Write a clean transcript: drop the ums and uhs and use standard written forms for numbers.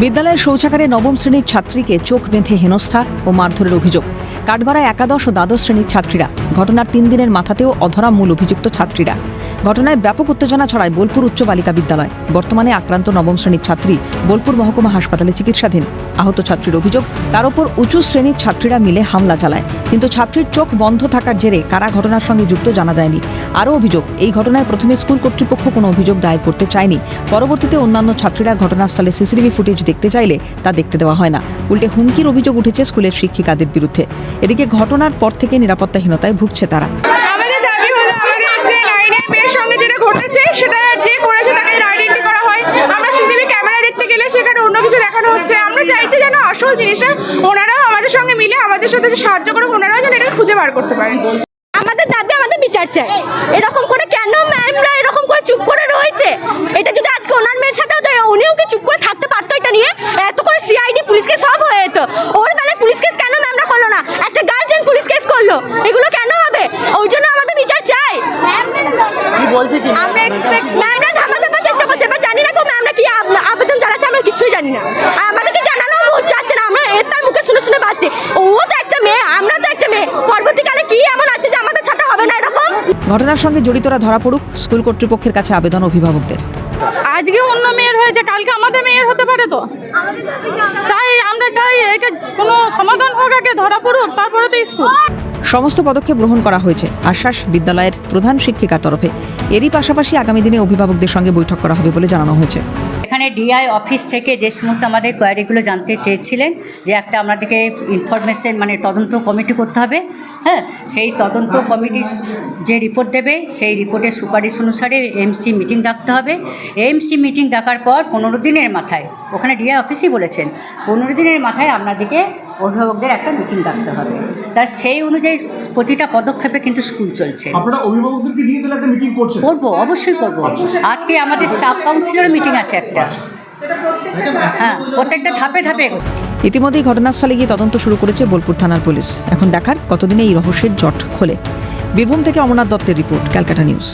বিদ্যালয়ের শৌচাগারে নবম শ্রেণীর ছাত্রীকে চোখ বেঁধে হেনস্থা ও মারধরের অভিযোগ। কাঠগড়ায় একাদশ ও দ্বাদশ শ্রেণীর ছাত্রীরা, ঘটনার 3 দিনের মাথাতেও অধরা মূল অভিযুক্ত ছাত্রীরা। ঘটনায় ব্যাপক উত্তেজনা ছড়ায় বোলপুর উচ্চ বালিকা বিদ্যালয়। বর্তমানে আক্রান্ত নবম শ্রেণীর ছাত্রী বোলপুর মহকুমা হাসপাতালে চিকিৎসাধীন। আহত ছাত্রীর অভিযোগ, তার ওপর উঁচু শ্রেণীর ছাত্রীরা মিলে হামলা চালায়, কিন্তু ছাত্রীর চোখ বন্ধ থাকার জেরে কারা ঘটনার সঙ্গে যুক্ত জানা যায়নি। আরও অভিযোগ, এই ঘটনায় প্রথমে স্কুল কর্তৃপক্ষ কোনো অভিযোগ দায়ের করতে চায়নি। পরবর্তীতে অন্যান্য ছাত্রীরা ঘটনাস্থলে সিসিটিভি ফুটেজ দেখতে চাইলে তা দেখতে দেওয়া হয় না। উল্টে হুমকির অভিযোগ উঠেছে স্কুলের শিক্ষিকাদের বিরুদ্ধে। এদিকে ঘটনার পর থেকে নিরাপত্তাহীনতায় ভুগছে তারা। আমাদের দাবি হলো আমাদের লাইনের মেয়ের সঙ্গে যেটা ঘটেছে সেটা যে করেছে তাকে আইডেন্টি করা হয়। আমরা সিসিটিভি ক্যামেরা দেখতে গেলে সেখানে অন্য কিছু দেখানো হচ্ছে। আমরা চাইছি যেন আসল জিনিসটা ওনারাও আমাদের সঙ্গে মিলে আমাদের সাথে সাহায্য করে, ওনারাও যেন এটা খুঁজে বার করতে পারেন। আমাদের দাবি আমাদের বিচার চাই। এরকম করে কেন ম্যামরা এরকম করে চুপ করে রয়েছে? এটা যদি আজকে ওনার মেয়ের সাথে হতো, উনিও কি চুপ করে থাকতে পারতো? এটা নিয়ে এত করে সিআইডি পুলিশকে সব হয়ে যেত। ওর বেলায় পুলিশ কেস কেন ম্যামরা করলো না? একটা গার্জেন পুলিশ কেস করলো, এগুলো কেন হবে? ওই জন্য আমাদের বিচার চাই। আমরা এক্সপেক্ট ম্যামরা ধামাচাপার চেষ্টা করছে, এবার জানি না কেউ ম্যামরা কি আবেদন জানাচ্ছে, আমরা কিছুই জানি না। আমাদেরকে জানানো যাচ্ছে না, আমরা এর তার মুখে শুনে শুনে পাচ্ছি। ও তো একটা মেয়ে, আমরা তো একটা মেয়ে। পরবর্তীকালে কি এমন আছে যে আমাদের সাথে হবে না এরকম? ঘটনার সঙ্গে জড়িতরা ধরা পড়ুক, স্কুল কর্তৃপক্ষের কাছে আবেদন অভিভাবকদের। আজকে অন্য মেয়ের হয়েছে, কালকে আমাদের মেয়ের হতে পারে তো। তাই আমরা চাই এটা কোনো সমাধান হোক, আগে ধরা পড়ুক, তারপরে তো স্কুল। সমস্ত পদক্ষেপ গ্রহণ করা হয়েছে, আশ্বাস বিদ্যালয়ের প্রধান শিক্ষিকার তরফে। এরই পাশাপাশি আগামী দিনে অভিভাবকদের সঙ্গে বৈঠক করা হবে বলে জানানো হয়েছে। এখানে ডিআই অফিস থেকে যে সমস্ত আমাদের কোয়ারিগুলো জানতে চেয়েছিলেন, যে একটা আমাদেরকে ইনফরমেশন মানে তদন্ত কমিটি করতে হবে, হ্যাঁ, সেই তদন্ত কমিটি যে রিপোর্ট দেবে সেই রিপোর্টের সুপারিশ অনুসারে এমসি মিটিং ডাকতে হবে। এমসি মিটিং ডাকার পর 15 দিনের মাথায়, ওখানে ডিআই অফিসই বলেছেন 15 দিনের মাথায় আপনাদেরকে অভিভাবকদের একটা মিটিং ডাকতে হবে। তার সেই অনুযায়ী প্রতিটা পদক্ষেপে কিন্তু স্কুল চলছে। আপনারা অভিভাবকদেরকে নিয়ে তাহলে একটা মিটিং করছেন? করবো, অবশ্যই করবো। আজকে আমাদের স্টাফ কাউন্সিলের মিটিং আছে একটা, হ্যাঁ, প্রত্যেকটা ধাপে ধাপে। ইতিমধ্যেই ঘটনাস্থলে গিয়ে তদন্ত শুরু করেছে বোলপুর থানার পুলিশ। এখন দেখার কতদিনে এই রহস্যের জট খোলে। বীরভূম থেকে অমরনাথ দত্তের রিপোর্ট, ক্যালকাটা নিউজ।